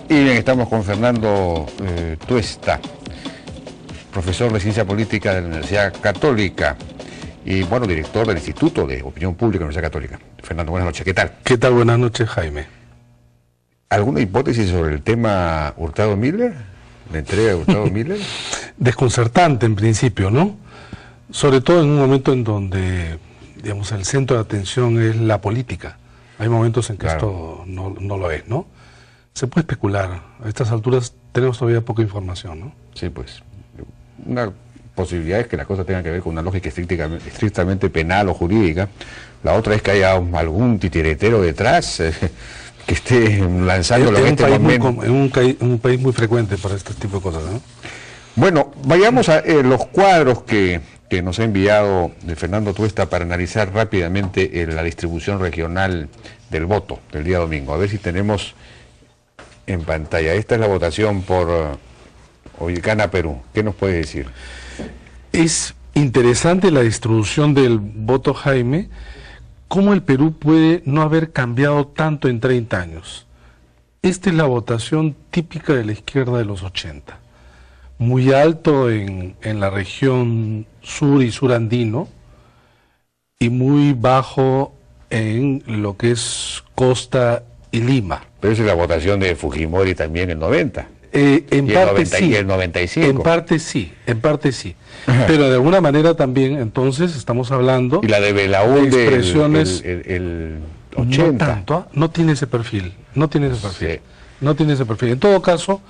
Y bien, estamos con Fernando Tuesta, profesor de Ciencia Política de la Universidad Católica y, bueno, director del Instituto de Opinión Pública de la Universidad Católica. Fernando, buenas noches, ¿qué tal? ¿Qué tal? Buenas noches, Jaime. ¿Alguna hipótesis sobre el tema Hurtado-Miller? ¿La entrega de Hurtado-Miller? Desconcertante en principio, ¿no? Sobre todo en un momento en donde, digamos, el centro de atención es la política. Hay momentos en que esto no lo es, ¿no? Se puede especular. A estas alturas tenemos todavía poca información, ¿no? Sí, pues. Una posibilidad es que la cosa tenga que ver con una lógica estrictamente penal o jurídica. La otra es que haya algún titiretero detrás que esté lanzándolo en este momento. Un país muy frecuente para este tipo de cosas, ¿no? Bueno, vayamos a los cuadros que nos ha enviado Fernando Tuesta para analizar rápidamente la distribución regional del voto del día domingo. A ver si tenemos en pantalla. Esta es la votación por Gana Perú. ¿Qué nos puede decir? Es interesante la distribución del voto, Jaime. ¿Cómo el Perú puede no haber cambiado tanto en 30 años? Esta es la votación típica de la izquierda de los 80. Muy alto en la región sur y surandino y muy bajo en lo que es Costa y Lima. Pero esa es la votación de Fujimori también en 90. En parte sí. Y el 95. En parte sí, en parte sí. Pero de alguna manera también, entonces, estamos hablando... Y la de Belaúnde, de expresiones... el 80. No tanto, no tiene ese perfil, no tiene ese perfil. Sí. No tiene ese perfil. En todo caso,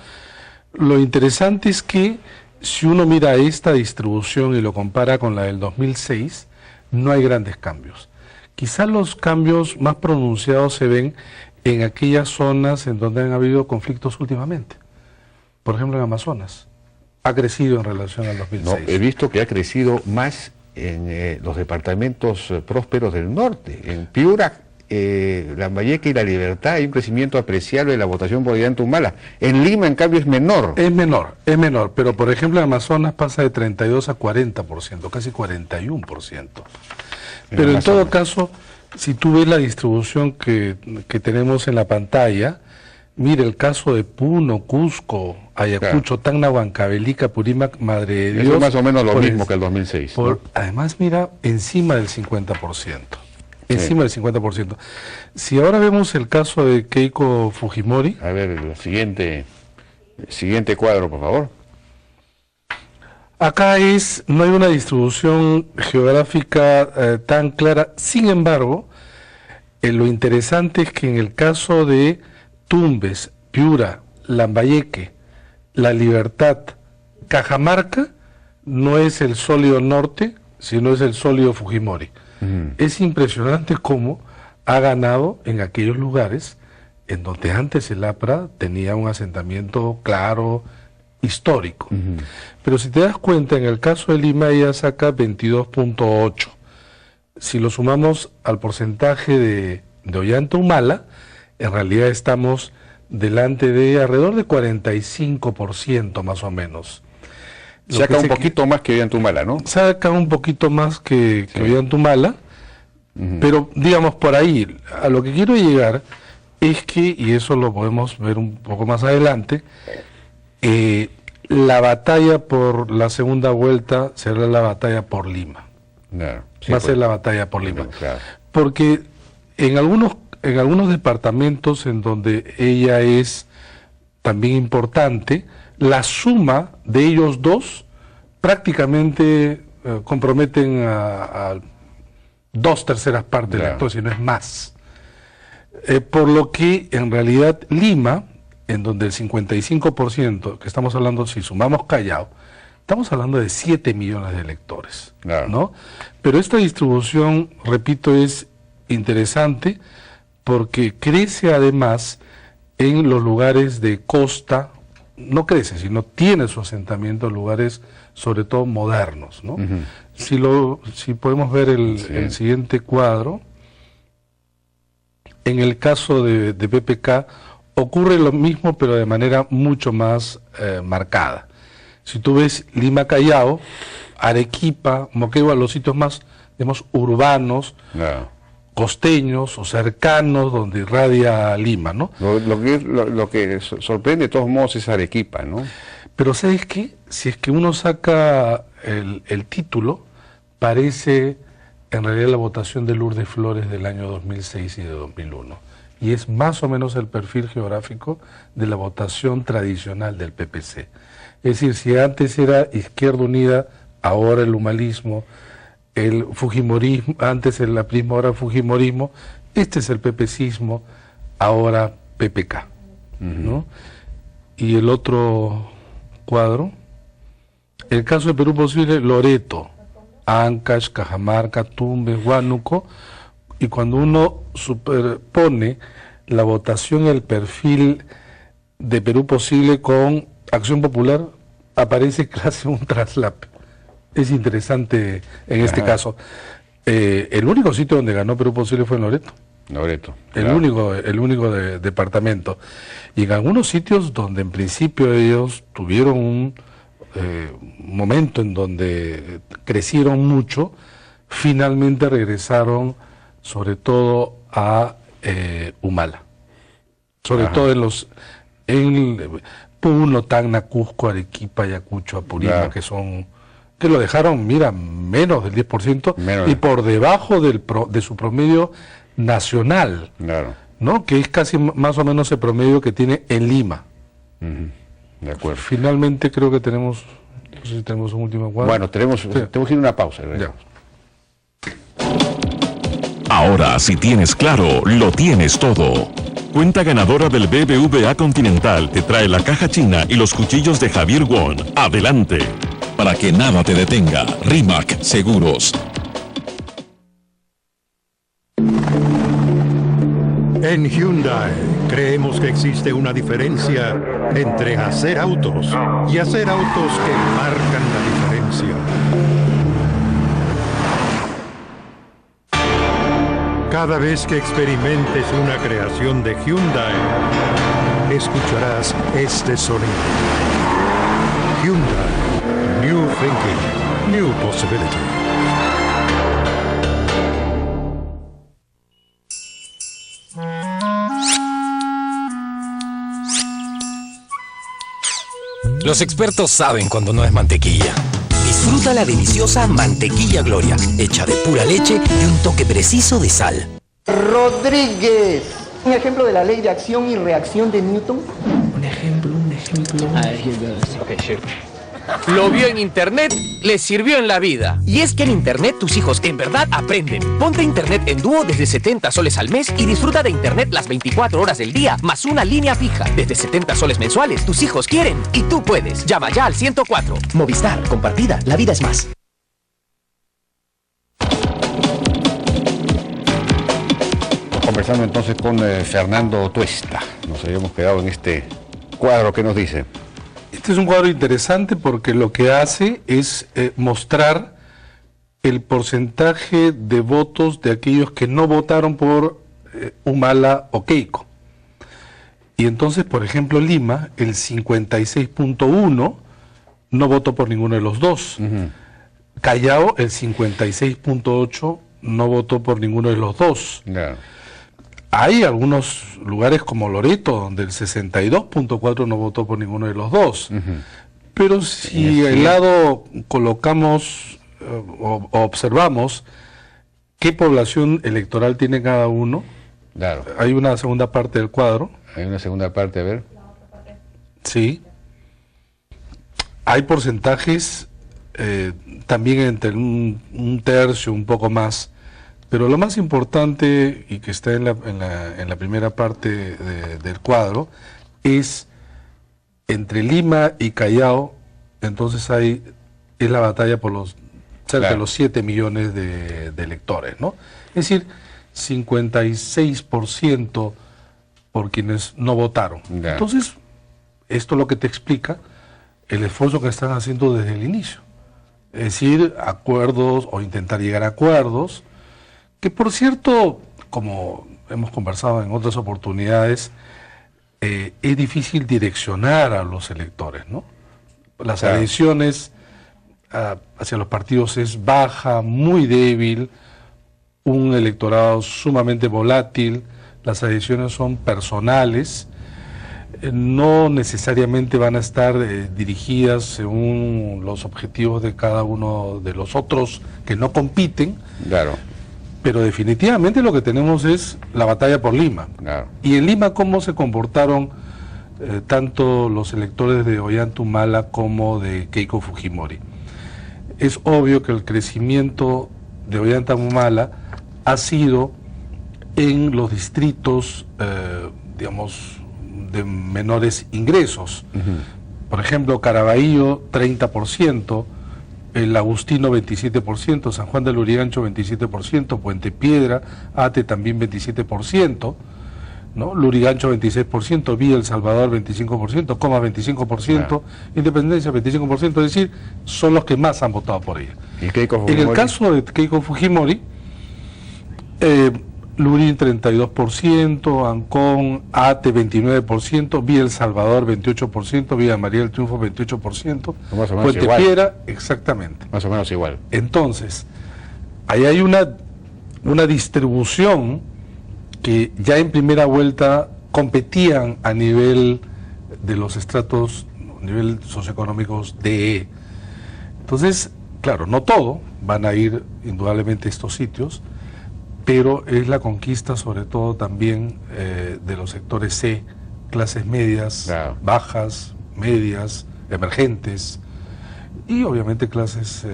lo interesante es que si uno mira esta distribución y lo compara con la del 2006, no hay grandes cambios. Quizás los cambios más pronunciados se ven en aquellas zonas en donde han habido conflictos últimamente. Por ejemplo, en Amazonas. Ha crecido en relación al 2006. No, he visto que ha crecido más en los departamentos prósperos del norte. En Piura, Lambayeque y La Libertad hay un crecimiento apreciable de la votación por Ollanta-Humala. En Lima, en cambio, es menor. Es menor. Pero, por ejemplo, en Amazonas pasa de 32 a 40%, casi 41%. Pero en todo caso, si tú ves la distribución que tenemos en la pantalla, mire el caso de Puno, Cusco, Ayacucho, Tacna, Huancavelica, Purímac, Madre de Dios. Eso es más o menos lo mismo que el 2006. ¿No? Además, mira, encima del 50%. Encima del 50%. Si ahora vemos el caso de Keiko Fujimori. A ver, el siguiente cuadro, por favor. Acá no hay una distribución geográfica tan clara. Sin embargo, lo interesante es que en el caso de Tumbes, Piura, Lambayeque, La Libertad, Cajamarca, no es el sólido norte, sino es el sólido Fujimori. Es impresionante cómo ha ganado en aquellos lugares en donde antes el APRA tenía un asentamiento claro, histórico. Pero si te das cuenta, en el caso de Lima ella saca 22.8. Si lo sumamos al porcentaje de Ollanta-Humala, en realidad estamos delante de alrededor de 45% más o menos. Saca un poquito más que Ollanta-Humala, ¿no? Saca un poquito más que Ollanta-Humala, pero digamos por ahí, a lo que quiero llegar es que, y eso lo podemos ver un poco más adelante, la batalla por la segunda vuelta será la batalla por Lima. Claro, sí, va a ser la batalla por Lima. Claro. Porque en algunos departamentos en donde ella es también importante, la suma de ellos dos prácticamente comprometen a 2/3 partes del electorado, si no es más. Por lo que en realidad Lima, en donde el 55%, que estamos hablando, si sumamos Callao, estamos hablando de 7 millones de electores, ¿no? Pero esta distribución, repito, es interesante porque crece además en los lugares de costa, no crece, sino tiene su asentamiento en lugares sobre todo modernos, ¿no? Si podemos ver el siguiente cuadro, en el caso de PPK ocurre lo mismo pero de manera mucho más marcada. Si tú ves Lima, Callao, Arequipa, Moquegua, los sitios más, digamos, urbanos, costeños o cercanos donde irradia Lima, ¿no? Lo que sorprende de todos modos es Arequipa, ¿no? Pero ¿sabes qué? Si es que uno saca el título, parece en realidad la votación de Lourdes Flores del año 2006 y de 2001. Y es más o menos el perfil geográfico de la votación tradicional del PPC. Es decir, si antes era Izquierda Unida, ahora el humalismo, el fujimorismo, antes el aprismo, ahora el fujimorismo, este es el PPCismo, ahora PPK, ¿no? Y el otro cuadro, el caso de Perú Posible, Loreto, Ancash, Cajamarca, Tumbes, Huánuco, y cuando uno superpone la votación y el perfil de Perú Posible con Acción Popular, aparece casi un traslape. Es interesante en este caso. El único sitio donde ganó Perú Posible fue en Loreto. Loreto. El único departamento. Y en algunos sitios donde en principio ellos tuvieron un momento en donde crecieron mucho, finalmente regresaron sobre todo a Humala. Sobre todo en Puno, Tacna, Cusco, Arequipa, Ayacucho, Apurímac, que lo dejaron, mira, menos del 10% y por debajo de su promedio nacional, ¿no? Que es casi más o menos el promedio que tiene en Lima. De acuerdo. Finalmente creo que tenemos, no sé si tenemos un último cuadro. Bueno, tenemos que ir a una pausa. Ya. Ahora, si tienes claro, lo tienes todo. Cuenta ganadora del BBVA Continental te trae la caja china y los cuchillos de Javier Won. Adelante. Para que nada te detenga, Rimac Seguros. En Hyundai creemos que existe una diferencia entre hacer autos y hacer autos que marcan la diferencia. Cada vez que experimentes una creación de Hyundai, escucharás este sonido. Hyundai, New Thinking, New Possibility. Los expertos saben cuando no es mantequilla. Disfruta la deliciosa Mantequilla Gloria, hecha de pura leche y un toque preciso de sal. Rodríguez. Un ejemplo de la ley de acción y reacción de Newton. Un ejemplo. Lo vio en internet, le sirvió en la vida. Y es que en internet tus hijos en verdad aprenden. Ponte internet en dúo desde 70 soles al mes y disfruta de internet las 24 horas del día, más una línea fija. Desde 70 soles mensuales, tus hijos quieren y tú puedes. Llama ya al 104. Movistar, compartida, la vida es más. Conversando entonces con Fernando Tuesta. Nos habíamos quedado en este cuadro que nos dice. Este es un cuadro interesante porque lo que hace es mostrar el porcentaje de votos de aquellos que no votaron por Humala o Keiko. Y entonces, por ejemplo, Lima, el 56.1 no votó por ninguno de los dos. Callao, el 56.8 no votó por ninguno de los dos. Hay algunos lugares como Loreto, donde el 62.4 no votó por ninguno de los dos. Pero si al lado colocamos o observamos qué población electoral tiene cada uno, hay una segunda parte del cuadro. Hay una segunda parte, a ver. Sí. Hay porcentajes también entre un tercio, un poco más. Pero lo más importante, y que está en la primera parte del cuadro, es entre Lima y Callao, entonces es la batalla por cerca de los 7 millones de electores, ¿no? Es decir, 56% por quienes no votaron. Entonces, esto es lo que te explica el esfuerzo que están haciendo desde el inicio. Es decir, acuerdos o intentar llegar a acuerdos, que por cierto, como hemos conversado en otras oportunidades, es difícil direccionar a los electores, ¿no? Las adhesiones hacia los partidos es baja, muy débil, un electorado sumamente volátil, las adhesiones son personales, no necesariamente van a estar dirigidas según los objetivos de cada uno de los otros que no compiten. Claro. Pero definitivamente lo que tenemos es la batalla por Lima. Claro. Y en Lima, ¿cómo se comportaron tanto los electores de Ollanta Humala como de Keiko Fujimori? Es obvio que el crecimiento de Ollanta Humala ha sido en los distritos, digamos, de menores ingresos. Por ejemplo, Caraballo 30%, el Agustino 27%, San Juan del Lurigancho 27%, Puente Piedra, Ate también 27%, ¿no? Lurigancho 26%, Villa El Salvador 25%, Comas 25%, Independencia 25%, es decir, son los que más han votado por ella. ¿Y Keiko Fujimori? En el caso de Keiko Fujimori, Lurín 32%, Ancón, Ate 29%, Villa El Salvador 28%, Villa María del Triunfo 28%, más o menos Puente igual. Piedra, exactamente. Más o menos igual. Entonces, ahí hay una distribución que ya en primera vuelta competían a nivel de los estratos, a nivel socioeconómicos DE. Entonces, claro, no todo, van a ir indudablemente a estos sitios, pero es la conquista sobre todo también de los sectores C, clases medias, Claro. bajas, medias, emergentes, y obviamente clases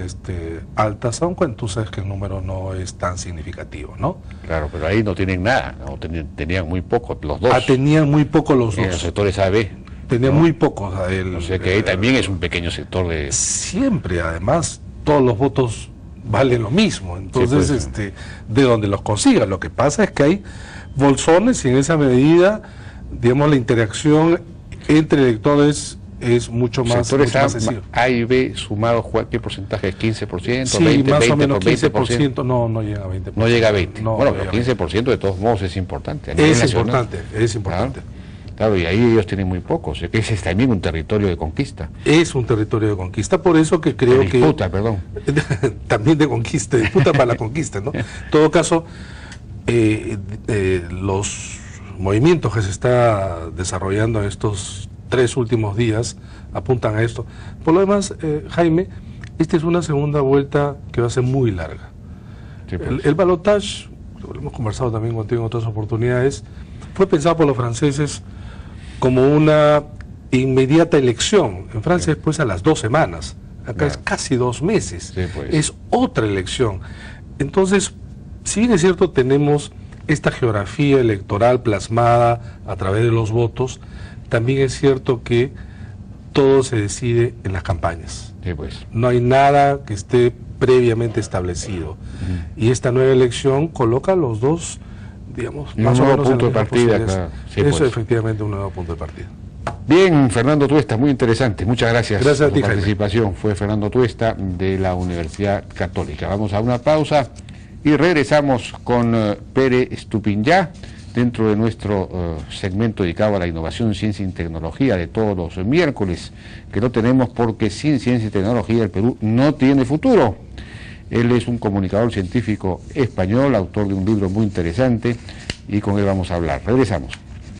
altas, aunque tú sabes que el número no es tan significativo, ¿no? Claro, pero ahí no tienen nada, ¿no? Tenían muy poco, los dos. Tenían muy poco los En los dos, sectores AB. tenían ¿no? muy pocos. O sea que ahí también es un pequeño sector de... Siempre, además, todos los votos valen lo mismo, entonces Sí, pues. de donde los consigan. Lo que pasa es que hay bolsones y en esa medida, digamos, la interacción entre electores es mucho más, sectores mucho más sencillo. A y B sumados, ¿qué porcentaje es? ¿15%? Sí, 20%, más 20%, o menos 20%. 15%, no llega a 20%. No llega a 20. No, Bueno, no pero llega a 15% de todos modos es importante. a nivel Es nacional. importante, es importante. Claro, y ahí ellos tienen muy poco. O sea que ese es también un territorio de conquista. Es un territorio de conquista, por eso que creo De disputa, perdón. también de conquista, disputa para la conquista, ¿no? En todo caso, los movimientos que se está desarrollando en estos 3 últimos días apuntan a esto. Por lo demás, Jaime, esta es una segunda vuelta que va a ser muy larga. Sí, pues. El balotage, lo hemos conversado también contigo en otras oportunidades, fue pensado por los franceses como una inmediata elección. En Francia después a las 2 semanas, acá es casi 2 meses. Sí, pues. Es otra elección. Entonces, si bien es cierto, tenemos esta geografía electoral plasmada a través de los votos, también es cierto que todo se decide en las campañas. Sí, pues. No hay nada que esté previamente establecido. Y esta nueva elección coloca a los dos, digamos, Y un más o nuevo menos en punto las de mismas partida, posibilidades. claro. Sí, Eso pues. es efectivamente un nuevo punto de partida. Bien, Fernando Tuesta, muy interesante. Muchas gracias, Gracias a por ti, tu Jaime. participación. Fue Fernando Tuesta de la Universidad Católica. Vamos a una pausa y regresamos con Pere Estupiñán dentro de nuestro segmento dedicado a la innovación, ciencia y tecnología de todos los miércoles, que lo tenemos porque sin ciencia y tecnología el Perú no tiene futuro. Él es un comunicador científico español, autor de un libro muy interesante, y con él vamos a hablar. Regresamos.